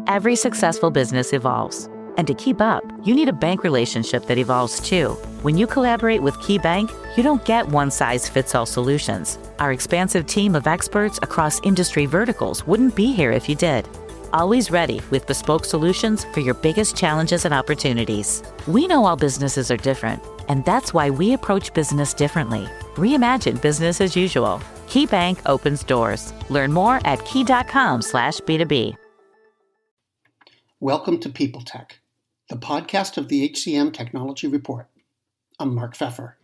Every successful business evolves. And to keep up, you need a bank relationship that evolves too. When you collaborate with KeyBank, you don't get one-size-fits-all solutions. Our expansive team of experts across industry verticals wouldn't be here if you did. Always ready with bespoke solutions for your biggest challenges and opportunities. We know all businesses are different, and that's why we approach business differently. Reimagine business as usual. KeyBank opens doors. Learn more at key.com/B2B. Welcome to People Tech, the podcast of the HCM Technology Report. I'm Mark Pfeffer.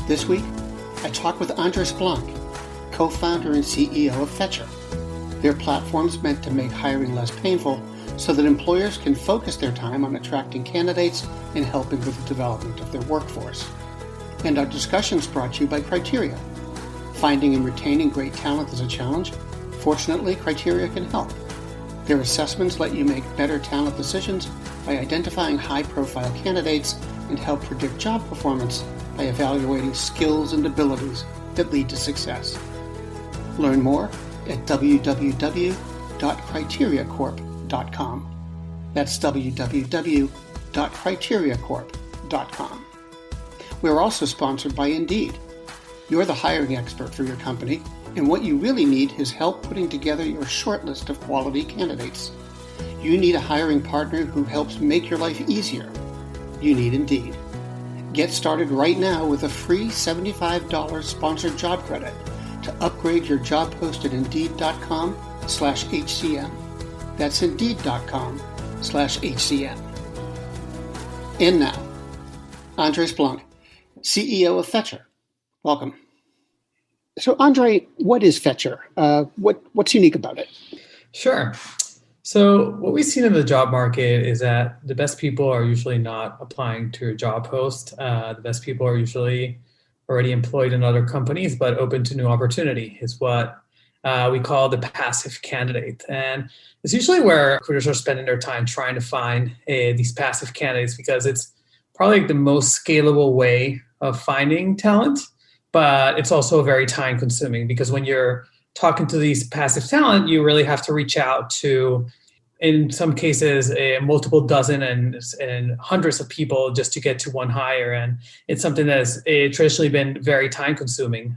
This week, I talk with Andres Blanc, co-founder and CEO of Fetcher. Their platform's meant to make hiring less painful so that employers can focus their time on attracting candidates and helping with the development of their workforce. And our discussion's brought to you by Criteria. Finding and retaining great talent is a challenge. Fortunately, Criteria can help. Their assessments let you make better talent decisions by identifying high-profile candidates and help predict job performance by evaluating skills and abilities that lead to success. Learn more at www.criteriacorp.com. That's www.criteriacorp.com. We're also sponsored by Indeed. You're the hiring expert for your company, and what you really need is help putting together your short list of quality candidates. You need a hiring partner who helps make your life easier. You need Indeed. Get started right now with a free $75 sponsored job credit to upgrade your job post at Indeed.com/HCM. That's Indeed.com/HCM. And now, Andres Blanc, CEO of Fetcher. Welcome. So, Andre, what is Fetcher? What's unique about it? Sure. So what we've seen in the job market is that the best people are usually not applying to a job post. The best people are usually already employed in other companies, but open to new opportunity is what we call the passive candidate. And it's usually where recruiters are spending their time trying to find these passive candidates because it's probably the most scalable way of finding talent, but it's also very time consuming because when you're talking to these passive talent, you really have to reach out to, in some cases, multiple dozen and hundreds of people just to get to one hire. And it's something that has traditionally been very time consuming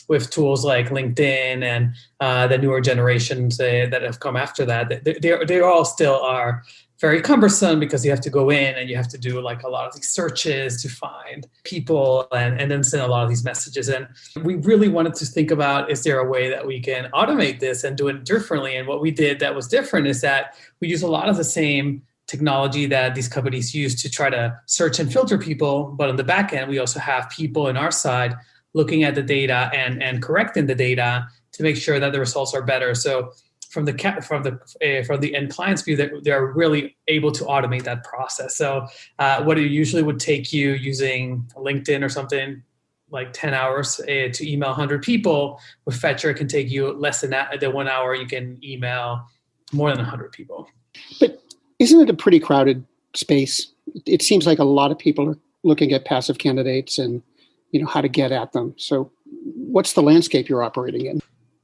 with tools like LinkedIn and the newer generations that have come after that. They all still are very cumbersome because you have to go in and you have to do like a lot of these searches to find people and then send a lot of these messages. And we really wanted to think about, is there a way that we can automate this and do it differently? And what we did that was different is that we use a lot of the same technology that these companies use to try to search and filter people. But on the back end, we also have people on our side looking at the data and correcting the data to make sure that the results are better. So from the end client's view, that they're really able to automate that process. So what it usually would take you using LinkedIn or something like 10 hours to email 100 people, with Fetcher, it can take you less than that. The 1 hour, you can email more than 100 people. But isn't it a pretty crowded space? It seems like a lot of people are looking at passive candidates and how to get at them. So what's the landscape you're operating in?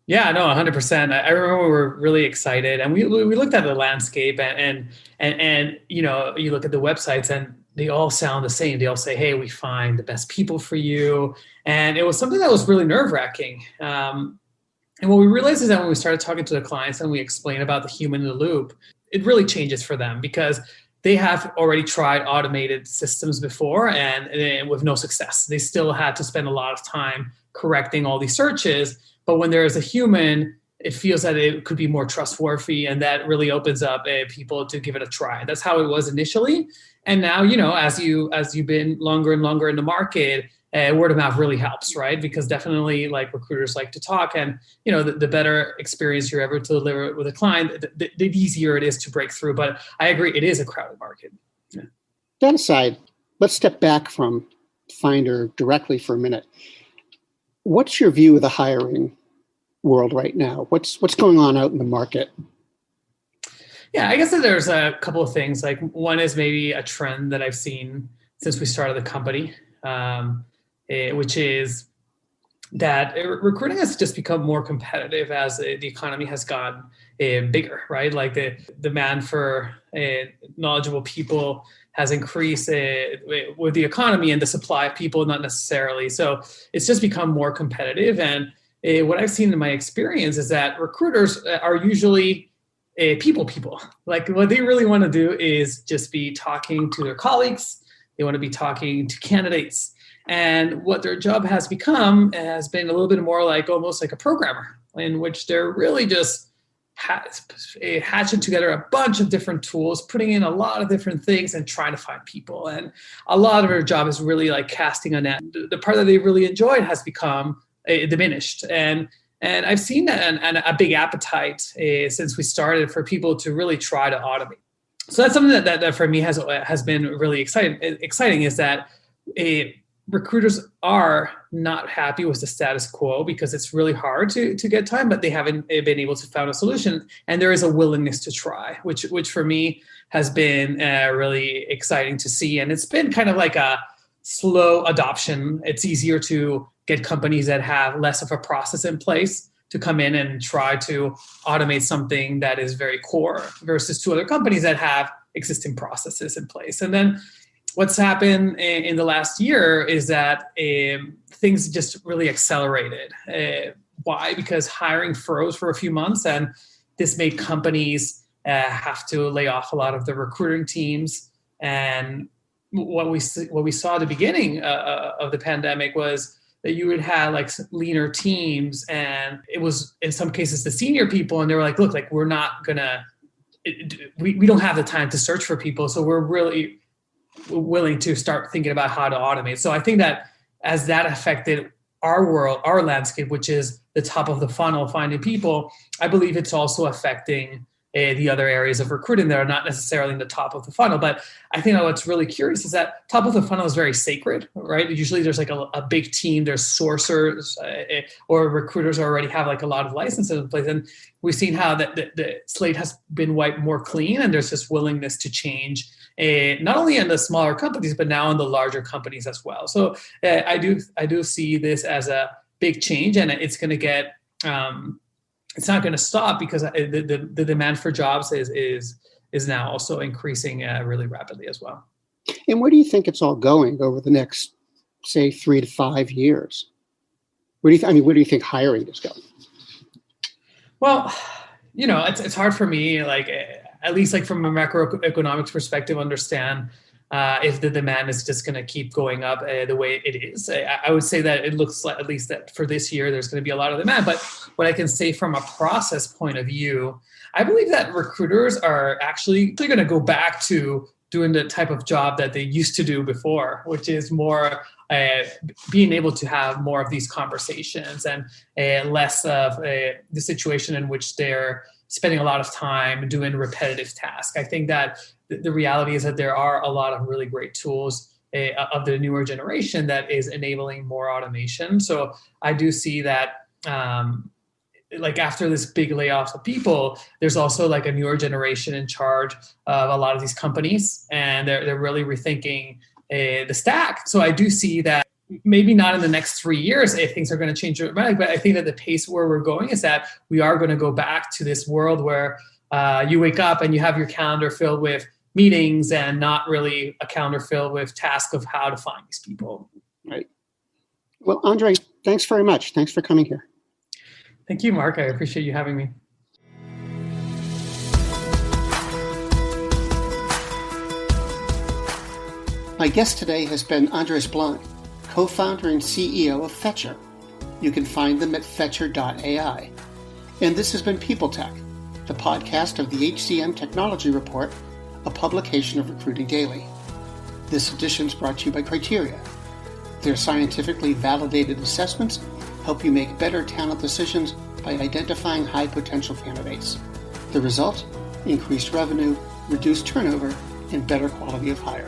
Yeah, no, 100%. I remember we were really excited, and we looked at the landscape, and you look at the websites, and they all sound the same. They all say, "Hey, we find the best people for you," and it was something that was really nerve-wracking. And what we realized is that when we started talking to the clients and we explained about the human in the loop, it really changes for them because they have already tried automated systems before and with no success. They still had to spend a lot of time correcting all these searches. But when there is a human, it feels that it could be more trustworthy, and that really opens up people to give it a try. That's how it was initially. And now, as you've been longer and longer in the market, word of mouth really helps, right? Because definitely, like, recruiters like to talk, and the better experience you're ever to deliver with a client, the easier it is to break through. But I agree, it is a crowded market. Yeah. That aside, let's step back from Finder directly for a minute. What's your view of the hiring world right now? What's going on out in the market? Yeah, I guess that there's a couple of things. Like, one is maybe a trend that I've seen since we started the company. which is that recruiting has just become more competitive as the economy has gotten bigger, right? Like the demand for knowledgeable people has increased with the economy, and the supply of people not necessarily. So it's just become more competitive. And what I've seen in my experience is that recruiters are usually people. Like what they really want to do is just be talking to their colleagues. They want to be talking to candidates. And what their job has become has been a little bit more like almost like a programmer, in which they're really just hatching together a bunch of different tools, putting in a lot of different things and trying to find people. And a lot of their job is really like casting a net. The part that they really enjoyed has become diminished. And I've seen and a big appetite since we started for people to really try to automate. So that's something that for me has been really exciting is that recruiters are not happy with the status quo because it's really hard to get time, but they haven't been able to find a solution. And there is a willingness to try, which for me has been really exciting to see. And it's been kind of like a slow adoption. It's easier to get companies that have less of a process in place to come in and try to automate something that is very core versus to other companies that have existing processes in place. And then what's happened in the last year is that things just really accelerated. Why? Because hiring froze for a few months, and this made companies have to lay off a lot of the recruiting teams. And what we saw at the beginning of the pandemic was that you would have like leaner teams, and it was in some cases the senior people, and they were like, look, like we're not gonna, we don't have the time to search for people, so we're really willing to start thinking about how to automate. So I think that as that affected our world, our landscape, which is the top of the funnel, finding people, I believe it's also affecting the other areas of recruiting that are not necessarily in the top of the funnel. But I think what's really curious is that top of the funnel is very sacred, right? Usually there's like a big team, there's sourcers or recruiters already have like a lot of licenses in place. And we've seen how the slate has been wiped more clean, and there's this willingness to change, not only in the smaller companies, but now in the larger companies as well. So I do see this as a big change, and it's going to get, it's not going to stop because the demand for jobs is now also increasing really rapidly as well. And where do you think it's all going over the next, say, 3 to 5 years? Where do you think hiring is going? Well, it's hard for me, like at least like from a macroeconomics perspective, understand if the demand is just going to keep going up the way it is. I would say that it looks like, at least that for this year, there's going to be a lot of demand. But what I can say from a process point of view, I believe that recruiters are actually going to go back to doing the type of job that they used to do before, which is more being able to have more of these conversations and less of the situation in which they're spending a lot of time doing repetitive tasks. I think that the reality is that there are a lot of really great tools of the newer generation that is enabling more automation. So I do see that like after this big layoffs of people, there's also like a newer generation in charge of a lot of these companies, and they're really rethinking the stack. So I do see that maybe not in the next 3 years if things are going to change dramatically, but I think that the pace where we're going is that we are going to go back to this world where you wake up and you have your calendar filled with meetings and not really a calendar filled with tasks of how to find these people. Right. Well, Andre, thanks very much. Thanks for coming here. Thank you, Mark. I appreciate you having me. My guest today has been Andres Blanc, co-founder and CEO of Fetcher. You can find them at fetcher.ai. And this has been People Tech, the podcast of the HCM Technology Report, a publication of Recruiting Daily. This edition is brought to you by Criteria. Their scientifically validated assessments help you make better talent decisions by identifying high potential candidates. The result? Increased revenue, reduced turnover, and better quality of hire.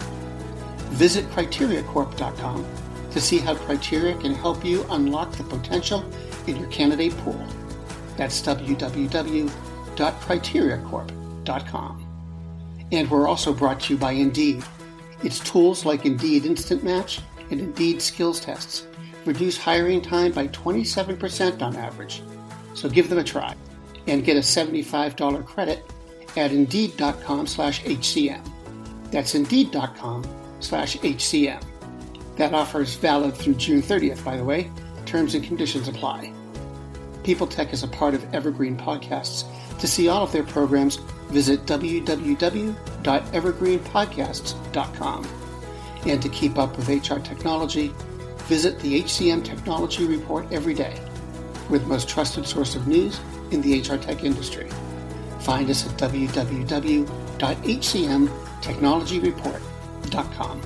Visit criteriacorp.com to see how Criteria can help you unlock the potential in your candidate pool. That's www.criteriacorp.com. And we're also brought to you by Indeed. It's tools like Indeed Instant Match and Indeed Skills Tests reduce hiring time by 27% on average. So give them a try and get a $75 credit at Indeed.com/HCM. That's Indeed.com/HCM. That offer is valid through June 30th, by the way. Terms and conditions apply. People Tech is a part of Evergreen Podcasts. To see all of their programs, visit www.evergreenpodcasts.com. And to keep up with HR technology, visit the HCM Technology Report every day. We're the most trusted source of news in the HR tech industry. Find us at www.hcmtechnologyreport.com.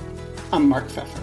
I'm Mark Pfeffer.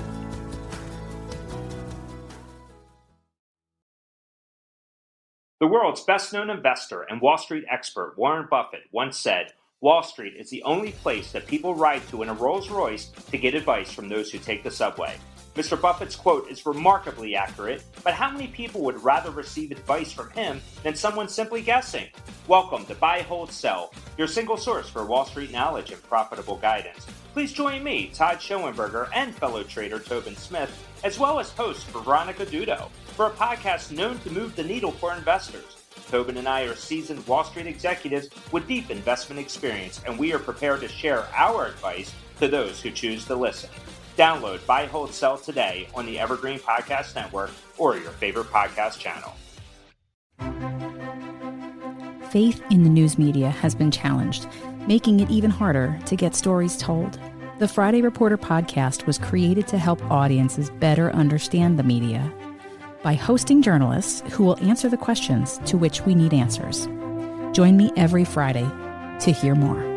The world's best-known investor and Wall Street expert Warren Buffett once said, "Wall Street is the only place that people ride to in a Rolls-Royce to get advice from those who take the subway." Mr. Buffett's quote is remarkably accurate, but how many people would rather receive advice from him than someone simply guessing? Welcome to Buy, Hold, Sell, your single source for Wall Street knowledge and profitable guidance. Please join me, Todd Schoenberger, and fellow trader Tobin Smith, as well as host Veronica Dudo, for a podcast known to move the needle for investors. Tobin and I are seasoned Wall Street executives with deep investment experience, and we are prepared to share our advice to those who choose to listen. Download Buy, Hold, Sell today on the Evergreen Podcast Network or your favorite podcast channel. Faith in the news media has been challenged, making it even harder to get stories told. The Friday Reporter podcast was created to help audiences better understand the media by hosting journalists who will answer the questions to which we need answers. Join me every Friday to hear more.